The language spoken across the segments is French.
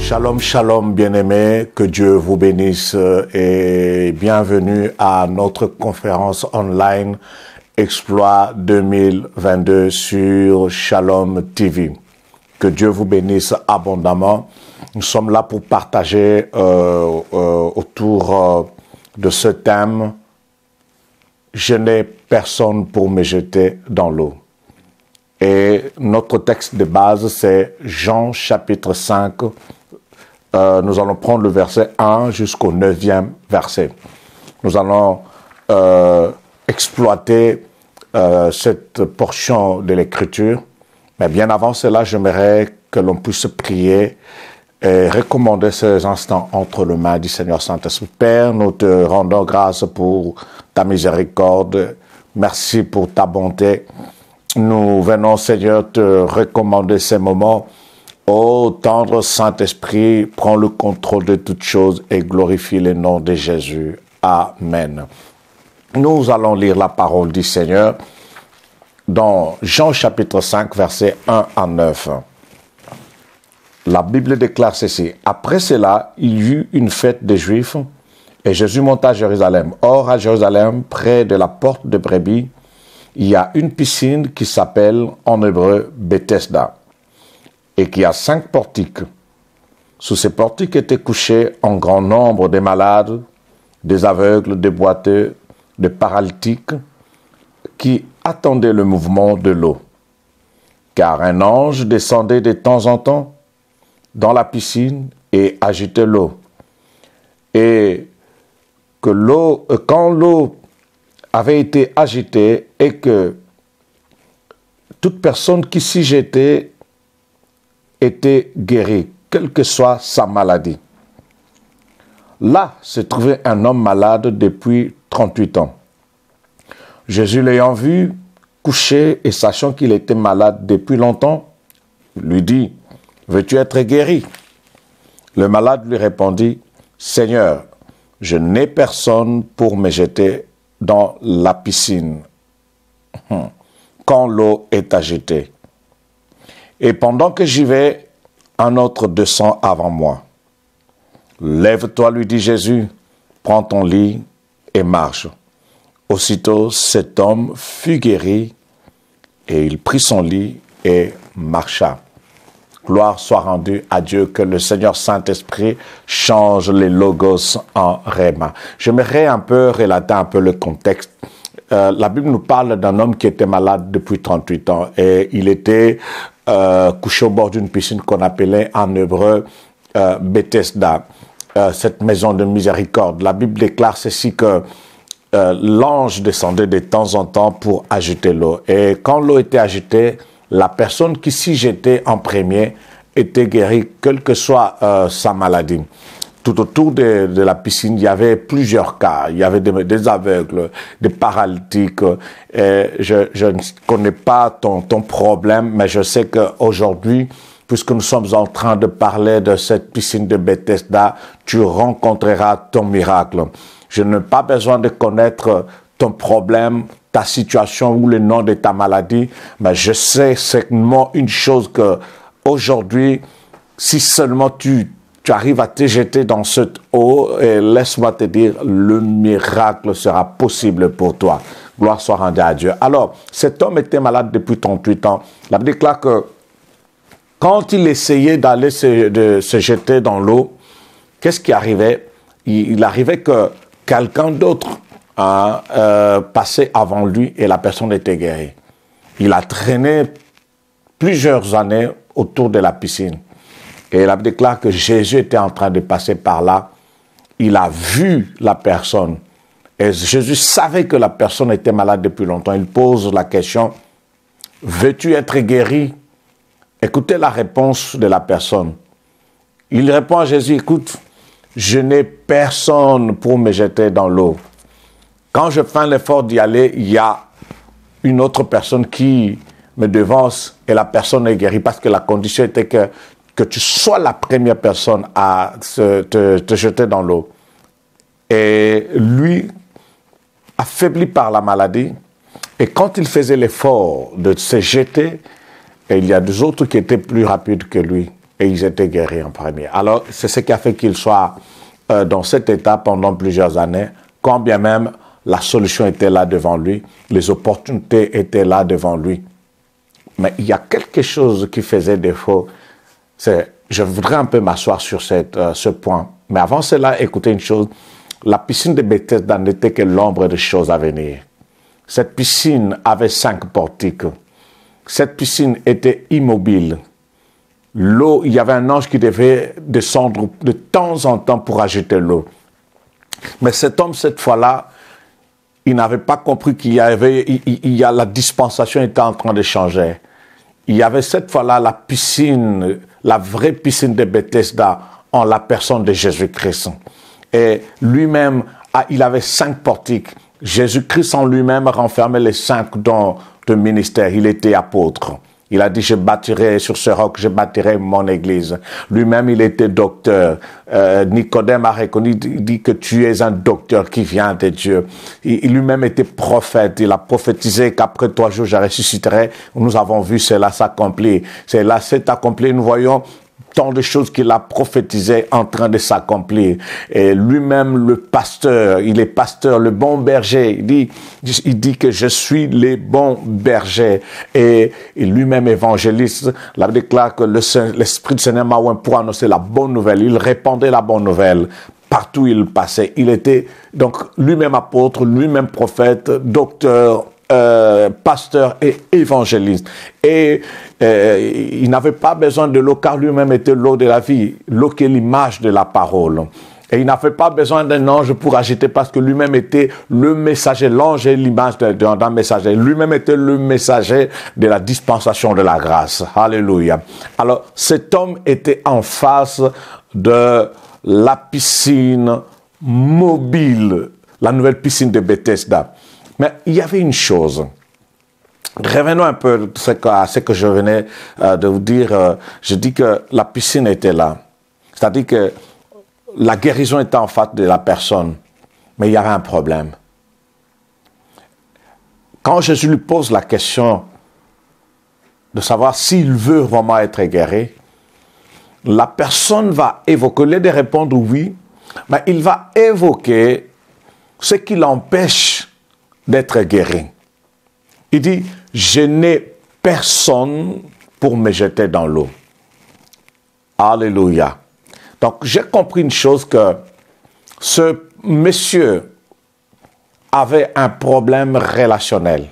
Shalom, shalom, bien-aimés, que Dieu vous bénisse et bienvenue à notre conférence online Exploit 2022 sur Shalom TV. Que Dieu vous bénisse abondamment. Nous sommes là pour partager autour de ce thème « Je n'ai personne pour me jeter dans l'eau ». Et notre texte de base, c'est Jean chapitre 5. Nous allons prendre le verset 1 jusqu'au 9e verset. Nous allons exploiter cette portion de l'Écriture. Mais bien avant cela, j'aimerais que l'on puisse prier et recommander ces instants entre les mains du Seigneur Saint-Esprit. Père, nous te rendons grâce pour ta miséricorde. Merci pour ta bonté. Nous venons, Seigneur, te recommander ces moments. Ô tendre Saint-Esprit, prends le contrôle de toutes choses et glorifie le nom de Jésus. Amen. Nous allons lire la parole du Seigneur dans Jean chapitre 5, versets 1 à 9. La Bible déclare ceci. Après cela, il y eut une fête des Juifs et Jésus monta à Jérusalem. Or, à Jérusalem, près de la porte de Brebis, il y a une piscine qui s'appelle en hébreu Bethesda et qui a 5 portiques. Sous ces portiques étaient couchés en grand nombre des malades, des aveugles, des boiteux, des paralytiques qui attendaient le mouvement de l'eau. Car un ange descendait de temps en temps dans la piscine et agitait l'eau. Et que quand l'eau avait été agitée et que toute personne qui s'y jetait était guérie, quelle que soit sa maladie. Là se trouvait un homme malade depuis 38 ans. Jésus l'ayant vu couché et sachant qu'il était malade depuis longtemps, lui dit, « Veux-tu être guéri ?» Le malade lui répondit, « Seigneur, je n'ai personne pour me jeter dans la piscine quand l'eau est agitée. Et pendant que j'y vais, un autre descend avant moi. Lève-toi, lui dit Jésus, prends ton lit et marche. Aussitôt, cet homme fut guéri et il prit son lit et marcha. Gloire soit rendue à Dieu, que le Seigneur Saint-Esprit change les logos en rhéma. J'aimerais relater un peu le contexte. La Bible nous parle d'un homme qui était malade depuis 38 ans et il était couché au bord d'une piscine qu'on appelait en hébreu Bethesda, cette maison de miséricorde. La Bible déclare ceci que l'ange descendait de temps en temps pour agiter l'eau. Et quand l'eau était agitée, la personne qui s'y jetait en premier était guérie, quelle que soit sa maladie. Tout autour de la piscine, il y avait plusieurs cas. Il y avait des aveugles, des paralytiques. Et je ne connais pas ton problème, mais je sais qu'aujourd'hui, puisque nous sommes en train de parler de cette piscine de Bethesda, tu rencontreras ton miracle. Je n'ai pas besoin de connaître ton problème, ta situation ou le nom de ta maladie, mais je sais seulement une chose, que aujourd'hui, si seulement tu arrives à te jeter dans cette eau, et laisse-moi te dire, le miracle sera possible pour toi. Gloire soit rendue à Dieu. Alors, cet homme était malade depuis 38 ans. La Bible déclare que quand il essayait d'aller se jeter dans l'eau, qu'est-ce qui arrivait? Il arrivait que quelqu'un d'autre passait avant lui et la personne était guérie. Il a traîné plusieurs années autour de la piscine. Et la Bible déclare que Jésus était en train de passer par là. Il a vu la personne. Et Jésus savait que la personne était malade depuis longtemps. Il pose la question, « Veux-tu être guéri ?» Écoutez la réponse de la personne. Il répond à Jésus, « Écoute, je n'ai personne pour me jeter dans l'eau. Quand je fais l'effort d'y aller, il y a une autre personne qui me devance et la personne est guérie, parce que la condition était que tu sois la première personne à te jeter dans l'eau. » Et lui, affaibli par la maladie, et quand il faisait l'effort de se jeter, et il y a des autres qui étaient plus rapides que lui, et ils étaient guéris en premier. Alors, c'est ce qui a fait qu'ils soient dans cet état pendant plusieurs années, quand bien même la solution était là devant lui, les opportunités étaient là devant lui. Mais il y a quelque chose qui faisait défaut. Je voudrais un peu m'asseoir sur ce point. Mais avant cela, écoutez une chose. La piscine de Bethesda n'était que l'ombre des choses à venir. Cette piscine avait 5 portiques. Cette piscine était immobile. L'eau, il y avait un ange qui devait descendre de temps en temps pour agiter l'eau. Mais cet homme, cette fois-là, il n'avait pas compris la dispensation était en train de changer. Il y avait cette fois-là la piscine, la vraie piscine de Bethesda en la personne de Jésus-Christ. Et lui-même, il avait 5 portiques. Jésus-Christ en lui-même renfermait les 5 dons de ministère. Il était apôtre. Il a dit, je bâtirai sur ce roc, je bâtirai mon église. Lui-même, il était docteur. Nicodème a reconnu, il dit que tu es un docteur qui vient de Dieu. Il lui-même était prophète. Il a prophétisé qu'après 3 jours, je ressusciterai. Nous avons vu cela s'accomplir. Cela s'est accompli. Nous voyons tant de choses qu'il a prophétisées en train de s'accomplir. Et lui-même, le pasteur, il est pasteur, le bon berger. Il dit que je suis le bon berger. Et lui-même évangéliste, il déclare que l'Esprit du Seigneur m'a oint pour annoncer la bonne nouvelle. Il répandait la bonne nouvelle partout où il passait. Il était donc lui-même apôtre, lui-même prophète, docteur, pasteur et évangéliste. Et il n'avait pas besoin de l'eau car lui-même était l'eau de la vie, l'eau qui est l'image de la parole. Et il n'avait pas besoin d'un ange pour agiter parce que lui-même était le messager. L'ange est l'image d'un messager. Lui-même était le messager de la dispensation de la grâce. Alléluia. Alors, cet homme était en face de la piscine mobile, la nouvelle piscine de Bethesda. Mais il y avait une chose. Revenons un peu à ce que je venais de vous dire. Je dis que la piscine était là. C'est-à-dire que la guérison était en face de la personne. Mais il y avait un problème. Quand Jésus lui pose la question de savoir s'il veut vraiment être guéri, la personne va évoquer, au lieu de répondre oui, mais il va évoquer ce qui l'empêche d'être guéri. Il dit, je n'ai personne pour me jeter dans l'eau. Alléluia. Donc, j'ai compris une chose, que ce monsieur avait un problème relationnel.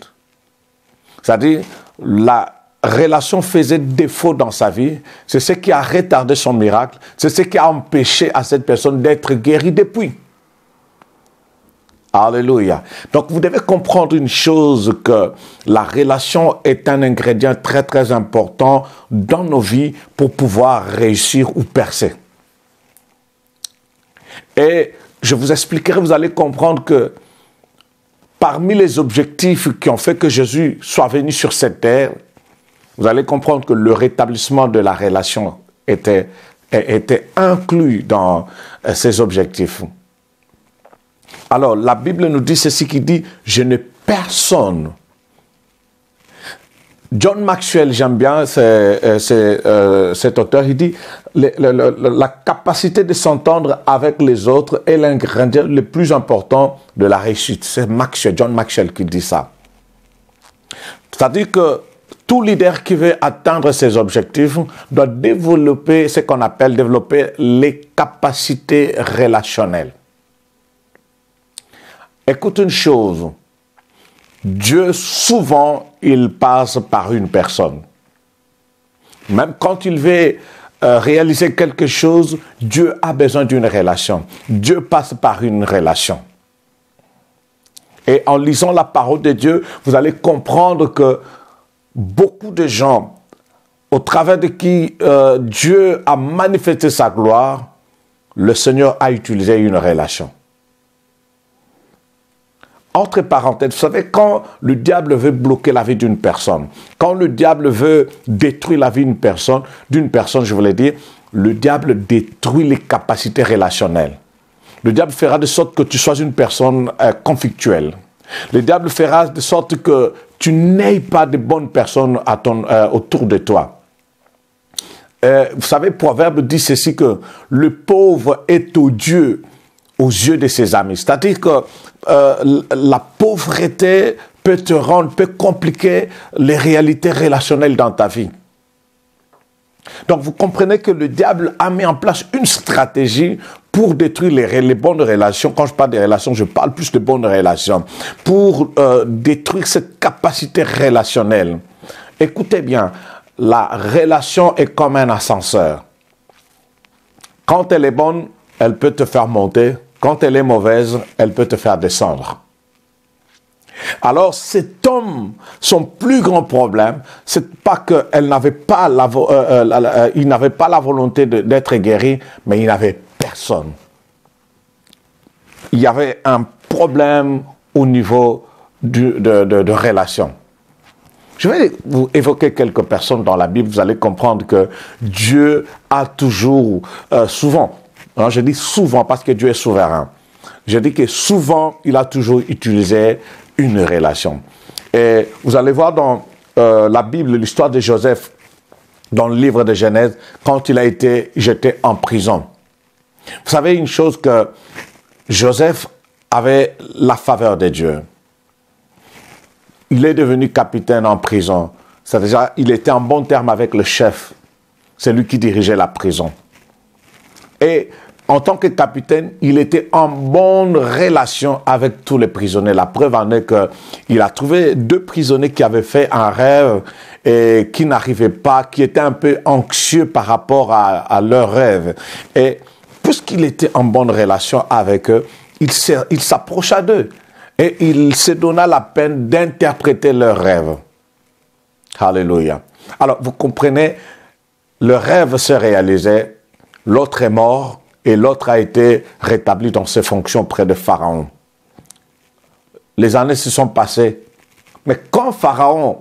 C'est-à-dire, la relation faisait défaut dans sa vie. C'est ce qui a retardé son miracle. C'est ce qui a empêché à cette personne d'être guérie depuis. Alléluia. Donc, vous devez comprendre une chose, que la relation est un ingrédient très, très important dans nos vies pour pouvoir réussir ou percer. Et je vous expliquerai, vous allez comprendre que parmi les objectifs qui ont fait que Jésus soit venu sur cette terre, vous allez comprendre que le rétablissement de la relation était inclus dans ces objectifs. Alors, la Bible nous dit ceci, qui dit « Je n'ai personne ». John Maxwell, j'aime bien cet auteur, il dit la capacité de s'entendre avec les autres est l'ingrédient le plus important de la réussite. C'est John Maxwell qui dit ça. C'est-à-dire que tout leader qui veut atteindre ses objectifs doit développer ce qu'on appelle les capacités relationnelles. Écoute une chose, Dieu, souvent, il passe par une personne. Même quand il veut réaliser quelque chose, Dieu a besoin d'une relation. Dieu passe par une relation. Et en lisant la parole de Dieu, vous allez comprendre que beaucoup de gens, au travers de qui Dieu a manifesté sa gloire, le Seigneur a utilisé une relation. Entre parenthèses, vous savez, quand le diable veut bloquer la vie d'une personne, quand le diable veut détruire la vie d'une personne, je voulais dire, le diable détruit les capacités relationnelles. Le diable fera de sorte que tu sois une personne conflictuelle. Le diable fera de sorte que tu n'aies pas de bonnes personnes autour de toi. vous savez, Proverbe dit ceci, que le pauvre est odieux aux yeux de ses amis. C'est-à-dire que la pauvreté peut compliquer les réalités relationnelles dans ta vie. Donc vous comprenez que le diable a mis en place une stratégie pour détruire les bonnes relations. Quand je parle des relations, je parle plus de bonnes relations. Pour détruire cette capacité relationnelle. Écoutez bien, la relation est comme un ascenseur. Quand elle est bonne, elle peut te faire monter. Quand elle est mauvaise, elle peut te faire descendre. Alors cet homme, son plus grand problème, c'est pas qu'il n'avait pas il n'avait pas la volonté d'être guéri, mais il n'avait personne. Il y avait un problème au niveau de relation. Je vais vous évoquer quelques personnes dans la Bible, vous allez comprendre que Dieu a toujours, souvent, hein, je dis souvent parce que Dieu est souverain, je dis que souvent, il a toujours utilisé une relation. Et vous allez voir dans la Bible, l'histoire de Joseph, dans le livre de Genèse, quand il a été jeté en prison. Vous savez une chose, que Joseph avait la faveur de Dieu. Il est devenu capitaine en prison. C'est-à-dire, il était en bon terme avec le chef. C'est lui qui dirigeait la prison. Et en tant que capitaine, il était en bonne relation avec tous les prisonniers. La preuve en est qu'il a trouvé 2 prisonniers qui avaient fait un rêve et qui n'arrivaient pas, qui étaient un peu anxieux par rapport à leur rêve. Et puisqu'il était en bonne relation avec eux, il s'approcha d'eux et il se donna la peine d'interpréter leurs rêves. Alléluia. Alors, vous comprenez, le rêve se réalisait, l'autre est mort, et l'autre a été rétabli dans ses fonctions près de Pharaon. Les années se sont passées. Mais quand Pharaon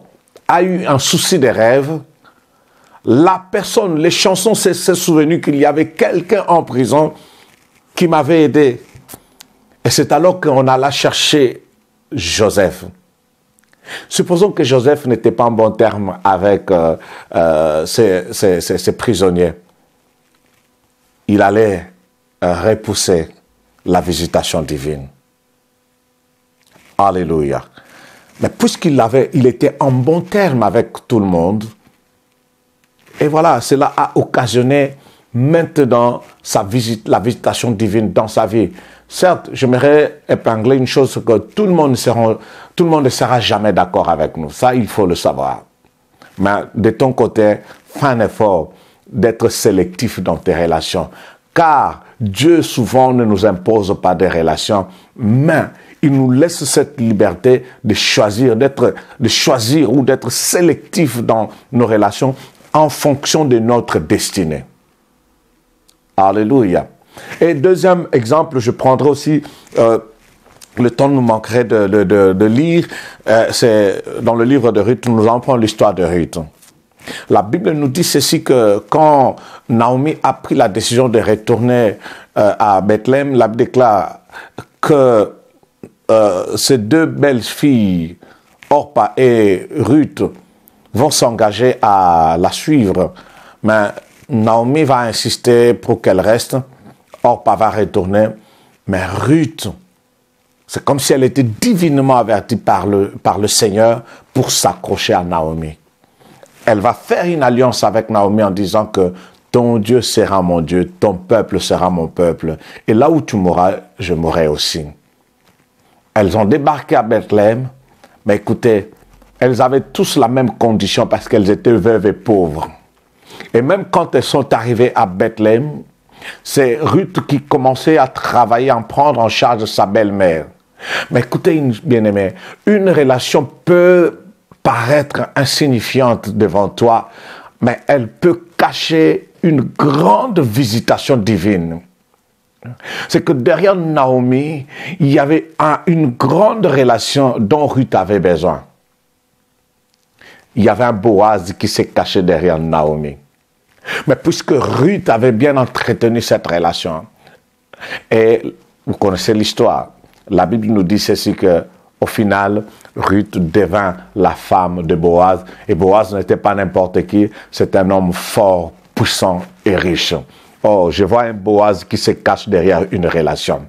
a eu un souci de rêve, la personne, les chansons s'est souvenu qu'il y avait quelqu'un en prison qui m'avait aidé. Et c'est alors qu'on alla chercher Joseph. Supposons que Joseph n'était pas en bon terme avec ses prisonniers. Il allait repousser la visitation divine. Alléluia. Mais puisqu'il était en bon terme avec tout le monde, et voilà, cela a occasionné maintenant la visitation divine dans sa vie. Certes, j'aimerais épingler une chose, que tout le monde ne sera jamais d'accord avec nous. Ça, il faut le savoir. Mais de ton côté, fais un effort d'être sélectif dans tes relations. Car Dieu souvent ne nous impose pas des relations, mais il nous laisse cette liberté de choisir ou d'être sélectif dans nos relations en fonction de notre destinée. Alléluia. Et deuxième exemple, je prendrai aussi, le temps nous manquerait de lire, c'est dans le livre de Ruth, nous allons prendre l'histoire de Ruth. La Bible nous dit ceci, que quand Naomi a pris la décision de retourner à Bethléem, la Bible déclare que ces 2 belles filles, Orpa et Ruth, vont s'engager à la suivre. Mais Naomi va insister pour qu'elle reste. Orpa va retourner. Mais Ruth, c'est comme si elle était divinement avertie par le Seigneur pour s'accrocher à Naomi. Elle va faire une alliance avec Naomi en disant que ton Dieu sera mon Dieu, ton peuple sera mon peuple. Et là où tu mourras, je mourrai aussi. Elles ont débarqué à Bethléem, mais écoutez, elles avaient tous la même condition parce qu'elles étaient veuves et pauvres. Et même quand elles sont arrivées à Bethléem, c'est Ruth qui commençait à travailler, à prendre en charge sa belle-mère. Mais écoutez, bien-aimés, une relation peut paraître insignifiante devant toi, mais elle peut cacher une grande visitation divine. C'est que derrière Naomi, il y avait une grande relation dont Ruth avait besoin. Il y avait un Boaz qui s'est caché derrière Naomi. Mais puisque Ruth avait bien entretenu cette relation, et vous connaissez l'histoire, la Bible nous dit ceci, que au final, Ruth devint la femme de Boaz. Et Boaz n'était pas n'importe qui, c'est un homme fort, puissant et riche. Oh, je vois un Boaz qui se cache derrière une relation.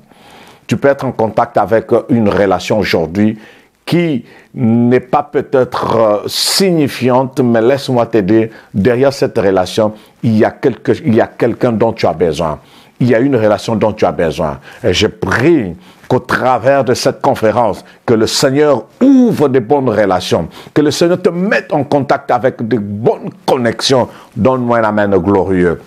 Tu peux être en contact avec une relation aujourd'hui qui n'est pas peut-être signifiante, mais laisse-moi te dire, derrière cette relation, il y a quelqu'un dont tu as besoin. Il y a une relation dont tu as besoin. Et je prie qu'au travers de cette conférence, que le Seigneur ouvre de bonnes relations, que le Seigneur te mette en contact avec de bonnes connexions. Donne-moi un amen glorieux.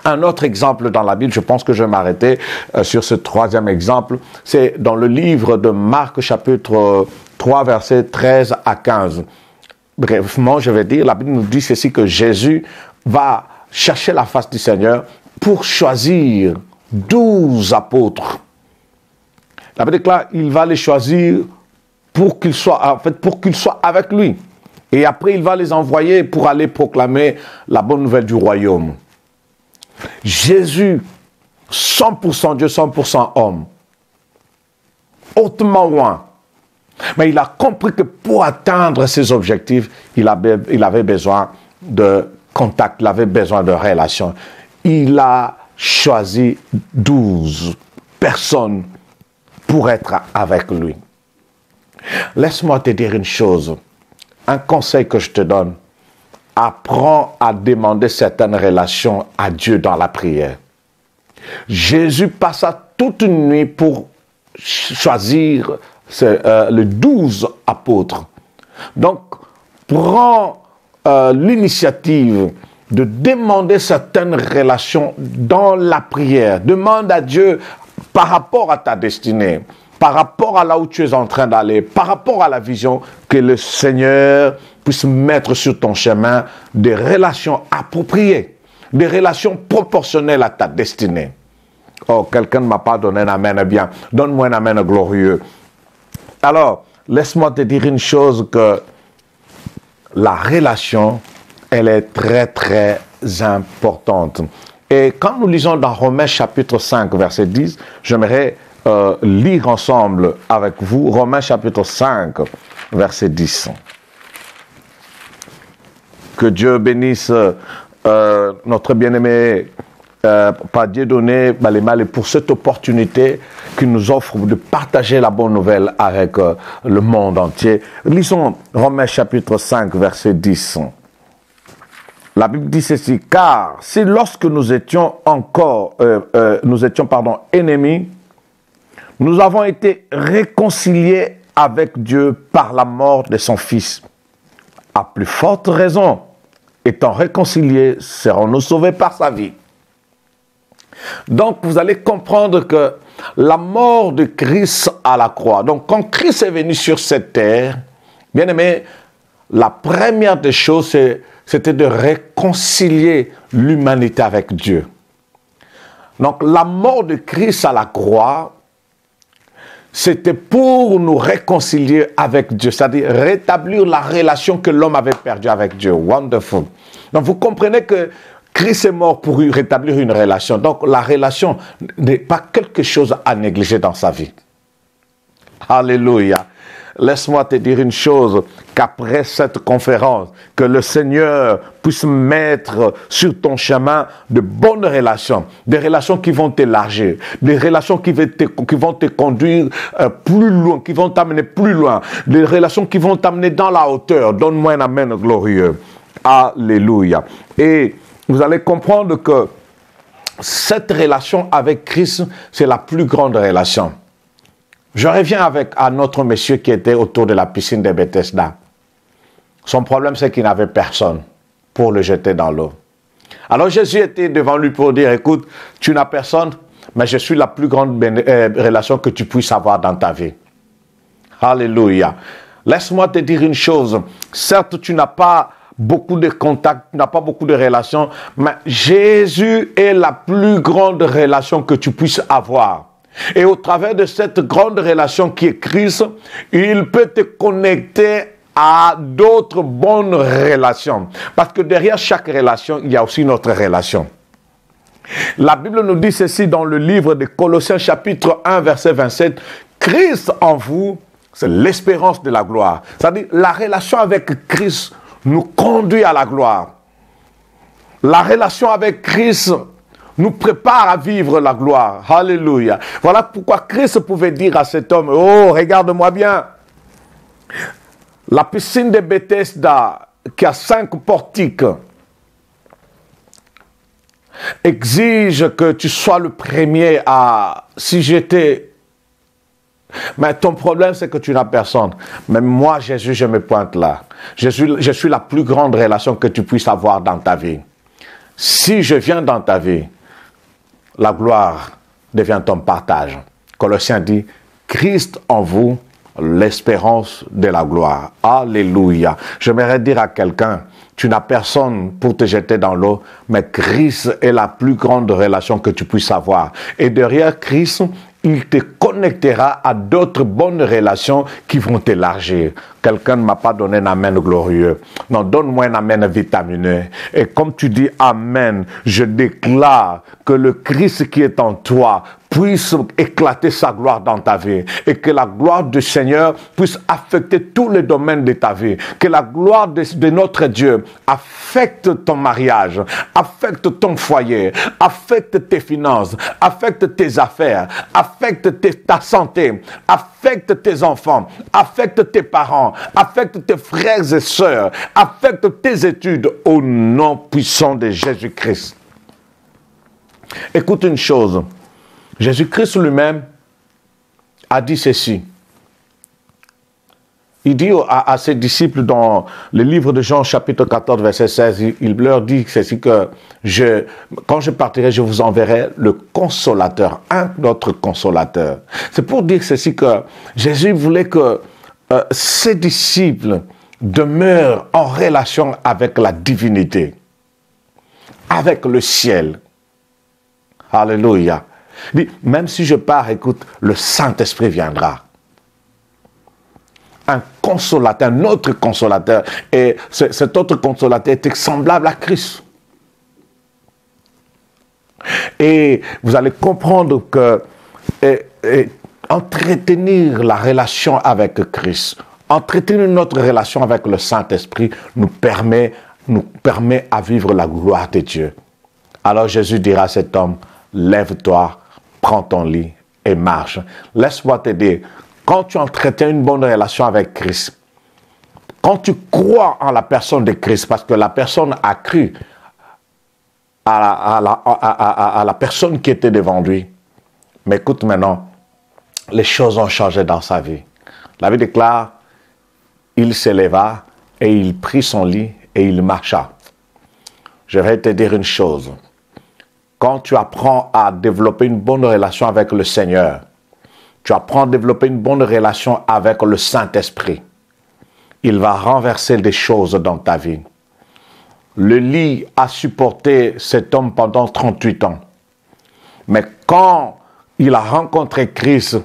Un autre exemple dans la Bible, je pense que je vais m'arrêter sur ce troisième exemple, c'est dans le livre de Marc chapitre 3, versets 13 à 15. Brièvement, je vais dire, la Bible nous dit ceci, que Jésus va chercher la face du Seigneur pour choisir 12 apôtres. La Bible déclare, il va les choisir pour qu'ils soient avec lui. Et après, il va les envoyer pour aller proclamer la bonne nouvelle du royaume. Jésus, 100% Dieu, 100% homme, hautement loin. Mais il a compris que pour atteindre ses objectifs, il avait besoin de contact, il avait besoin de relations. Il a choisi 12 personnes pour être avec lui. Laisse-moi te dire une chose, un conseil que je te donne. Apprends à demander certaines relations à Dieu dans la prière. Jésus passa toute une nuit pour choisir les 12 apôtres. Donc, prends l'initiative de demander certaines relations dans la prière. Demande à Dieu par rapport à ta destinée, par rapport à là où tu es en train d'aller, par rapport à la vision, que le Seigneur puisse mettre sur ton chemin des relations appropriées, des relations proportionnelles à ta destinée. Oh, quelqu'un ne m'a pas donné un amen bien. Donne-moi un amen glorieux. Alors, laisse-moi te dire une chose, que la relation, elle est très, très importante. Et quand nous lisons dans Romains chapitre 5, verset 10, j'aimerais lire ensemble avec vous Romains chapitre 5, verset 10. Que Dieu bénisse notre bien-aimé par Dieu donné Balémal, et pour cette opportunité qu'il nous offre de partager la bonne nouvelle avec le monde entier. Lisons Romains chapitre 5, verset 10. La Bible dit ceci: car si lorsque nous étions ennemis, nous avons été réconciliés avec Dieu par la mort de son Fils, à plus forte raison, étant réconciliés, serons-nous sauvés par sa vie. Donc, vous allez comprendre que la mort de Christ à la croix, donc quand Christ est venu sur cette terre, bien aimé, la première des choses, c'était de réconcilier l'humanité avec Dieu. Donc, la mort de Christ à la croix, c'était pour nous réconcilier avec Dieu, c'est-à-dire rétablir la relation que l'homme avait perdue avec Dieu. Wonderful. Donc, vous comprenez que Christ est mort pour rétablir une relation. Donc, la relation n'est pas quelque chose à négliger dans sa vie. Alléluia. Laisse-moi te dire une chose, qu'après cette conférence, que le Seigneur puisse mettre sur ton chemin de bonnes relations, des relations qui vont t'élargir, des relations qui vont te conduire plus loin, qui vont t'amener plus loin, des relations qui vont t'amener dans la hauteur. Donne-moi un amen glorieux. Alléluia. Et vous allez comprendre que cette relation avec Christ, c'est la plus grande relation. Je reviens à notre monsieur qui était autour de la piscine de Bethesda. Son problème, c'est qu'il n'avait personne pour le jeter dans l'eau. Alors Jésus était devant lui pour dire: écoute, tu n'as personne, mais je suis la plus grande relation que tu puisses avoir dans ta vie. Alléluia. Laisse-moi te dire une chose. Certes, tu n'as pas beaucoup de contacts, tu n'as pas beaucoup de relations, mais Jésus est la plus grande relation que tu puisses avoir. Et au travers de cette grande relation qui est Christ, il peut te connecter à d'autres bonnes relations. Parce que derrière chaque relation, il y a aussi notre relation. La Bible nous dit ceci dans le livre de Colossiens chapitre 1, verset 27. Christ en vous, c'est l'espérance de la gloire. C'est-à-dire, la relation avec Christ nous conduit à la gloire. La relation avec Christ nous prépare à vivre la gloire. Alléluia. Voilà pourquoi Christ pouvait dire à cet homme, oh, regarde-moi bien. La piscine de Bethesda, qui a 5 portiques, exige que tu sois le premier à... Si j'étais... Mais ton problème, c'est que tu n'as personne. Mais moi, Jésus, je me pointe là. Je suis la plus grande relation que tu puisses avoir dans ta vie. Si je viens dans ta vie, la gloire devient ton partage. Colossiens dit, Christ en vous, l'espérance de la gloire. Alléluia. J'aimerais dire à quelqu'un, tu n'as personne pour te jeter dans l'eau, mais Christ est la plus grande relation que tu puisses avoir. Et derrière Christ, il te connectera à d'autres bonnes relations qui vont t'élargir. Quelqu'un ne m'a pas donné un amen glorieux. Non, donne-moi un amen vitamineux. Et comme tu dis amen, je déclare que le Christ qui est en toi puisse éclater sa gloire dans ta vie et que la gloire du Seigneur puisse affecter tous les domaines de ta vie. Que la gloire de notre Dieu affecte ton mariage, affecte ton foyer, affecte tes finances, affecte tes affaires, affecte ta santé, affecte tes enfants, affecte tes parents, affecte tes frères et sœurs, affecte tes études au nom puissant de Jésus-Christ. Écoute une chose. Jésus-Christ lui-même a dit ceci. Il dit à ses disciples dans le livre de Jean, chapitre 14, verset 16, il leur dit ceci que quand je partirai, je vous enverrai le consolateur, un autre consolateur. C'est pour dire ceci que Jésus voulait que ses disciples demeurent en relation avec la divinité, avec le ciel. Alléluia. Il dit, même si je pars, écoute, le Saint-Esprit viendra. Un consolateur, un autre consolateur. Et cet autre consolateur est semblable à Christ. Et vous allez comprendre que entretenir la relation avec Christ, entretenir notre relation avec le Saint-Esprit nous permet à vivre la gloire de Dieu. Alors Jésus dira à cet homme, lève-toi, prends ton lit et marche. Laisse-moi te dire, quand tu entretiens une bonne relation avec Christ, quand tu crois en la personne de Christ, parce que la personne a cru à la personne qui était devant lui, mais écoute maintenant, les choses ont changé dans sa vie. La Bible déclare, il s'éleva et il prit son lit et il marcha. Je vais te dire une chose. Quand tu apprends à développer une bonne relation avec le Seigneur, tu apprends à développer une bonne relation avec le Saint-Esprit, il va renverser des choses dans ta vie. Le lit a supporté cet homme pendant 38 ans. Mais quand il a rencontré Christ,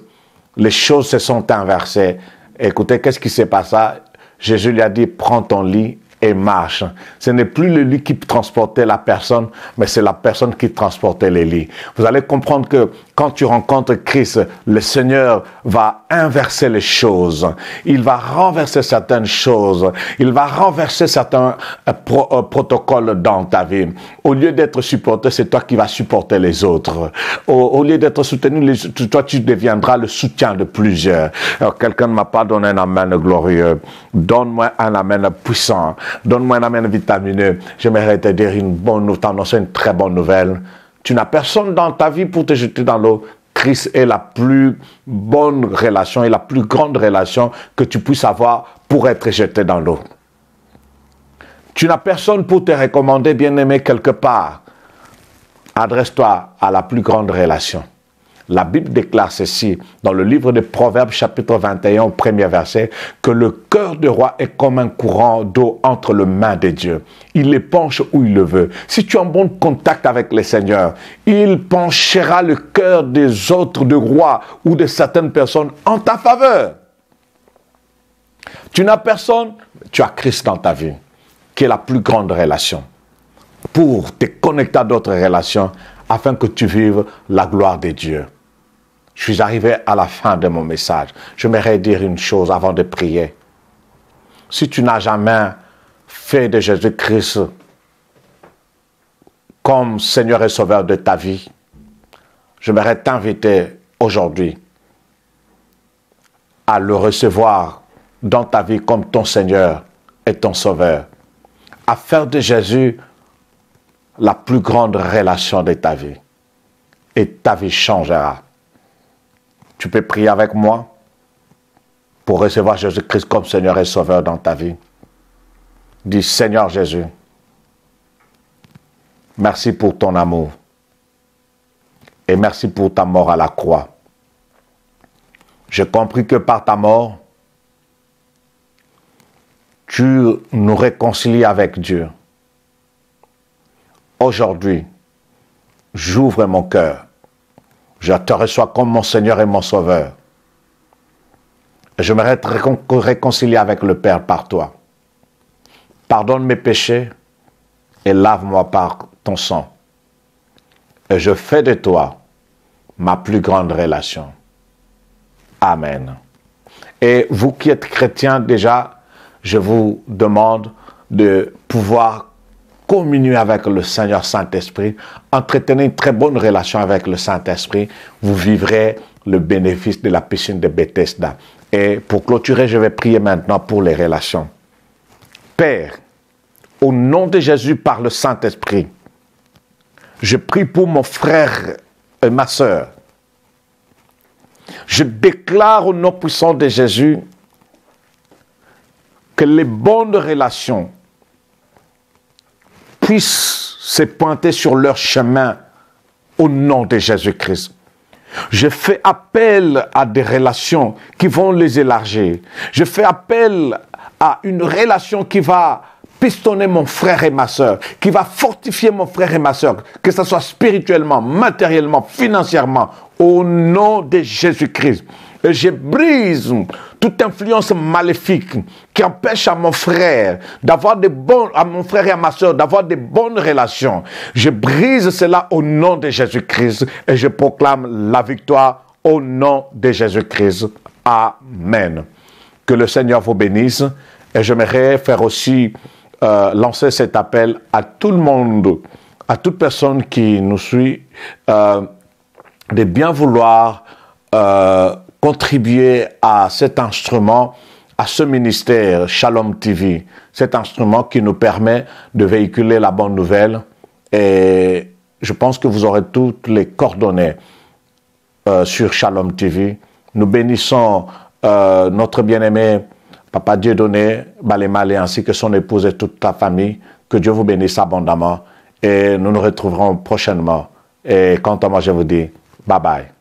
les choses se sont inversées. Écoutez, qu'est-ce qui s'est passé? Jésus lui a dit, prends ton lit et marche. Ce n'est plus le lit qui transportait la personne, mais c'est la personne qui transportait le lit. Vous allez comprendre que quand tu rencontres Christ, le Seigneur va inverser les choses. Il va renverser certaines choses. Il va renverser certains protocoles dans ta vie. Au lieu d'être supporté, c'est toi qui vas supporter les autres. Au lieu d'être soutenu, toi tu deviendras le soutien de plusieurs. Quelqu'un ne m'a pas donné un amen glorieux. Donne-moi un amen puissant. Donne-moi un amen vitamineux. J'aimerais te dire t'annoncer une très bonne nouvelle. Tu n'as personne dans ta vie pour te jeter dans l'eau. Christ est la plus bonne relation et la plus grande relation que tu puisses avoir pour être jeté dans l'eau. Tu n'as personne pour te recommander, bien-aimé, quelque part. Adresse-toi à la plus grande relation. La Bible déclare ceci dans le livre de Proverbes, chapitre 21, au premier verset, que le cœur du roi est comme un courant d'eau entre les mains de Dieu. Il les penche où il le veut. Si tu es en bon contact avec le Seigneur, il penchera le cœur des autres, de rois ou de certaines personnes en ta faveur. Tu n'as personne, tu as Christ dans ta vie, qui est la plus grande relation, pour te connecter à d'autres relations, afin que tu vives la gloire de Dieu. Je suis arrivé à la fin de mon message. J'aimerais dire une chose avant de prier. Si tu n'as jamais fait de Jésus-Christ comme Seigneur et Sauveur de ta vie, j'aimerais t'inviter aujourd'hui à le recevoir dans ta vie comme ton Seigneur et ton Sauveur, à faire de Jésus la plus grande relation de ta vie. Et ta vie changera. Tu peux prier avec moi pour recevoir Jésus-Christ comme Seigneur et Sauveur dans ta vie. Dis, Seigneur Jésus, merci pour ton amour et merci pour ta mort à la croix. J'ai compris que par ta mort, tu nous réconcilies avec Dieu. Aujourd'hui, j'ouvre mon cœur. Je te reçois comme mon Seigneur et mon Sauveur. Et j'aimerais te réconcilier avec le Père par toi. Pardonne mes péchés et lave-moi par ton sang. Et je fais de toi ma plus grande relation. Amen. Et vous qui êtes chrétiens déjà, je vous demande de pouvoir communier avec le Seigneur Saint-Esprit, entretenir une très bonne relation avec le Saint-Esprit, vous vivrez le bénéfice de la piscine de Bethesda. Et pour clôturer, je vais prier maintenant pour les relations. Père, au nom de Jésus par le Saint-Esprit, je prie pour mon frère et ma sœur. Je déclare au nom puissant de Jésus que les bonnes relations puissent se pointer sur leur chemin au nom de Jésus-Christ. Je fais appel à des relations qui vont les élargir. Je fais appel à une relation qui va pistonner mon frère et ma sœur, qui va fortifier mon frère et ma sœur, que ce soit spirituellement, matériellement, financièrement, au nom de Jésus-Christ. Et je brise toute influence maléfique qui empêche à mon frère d'avoir à mon frère et à ma sœur d'avoir de bonnes relations. Je brise cela au nom de Jésus-Christ et je proclame la victoire au nom de Jésus-Christ. Amen. Que le Seigneur vous bénisse et j'aimerais faire aussi lancer cet appel à tout le monde, à toute personne qui nous suit, de bien vouloir contribuer à cet instrument, à ce ministère Shalom TV, cet instrument qui nous permet de véhiculer la bonne nouvelle. Et je pense que vous aurez toutes les coordonnées sur Shalom TV. Nous bénissons notre bien-aimé Papa Dieudonné Balémalé ainsi que son épouse et toute ta famille. Que Dieu vous bénisse abondamment et nous nous retrouverons prochainement. Et quant à moi, je vous dis bye bye.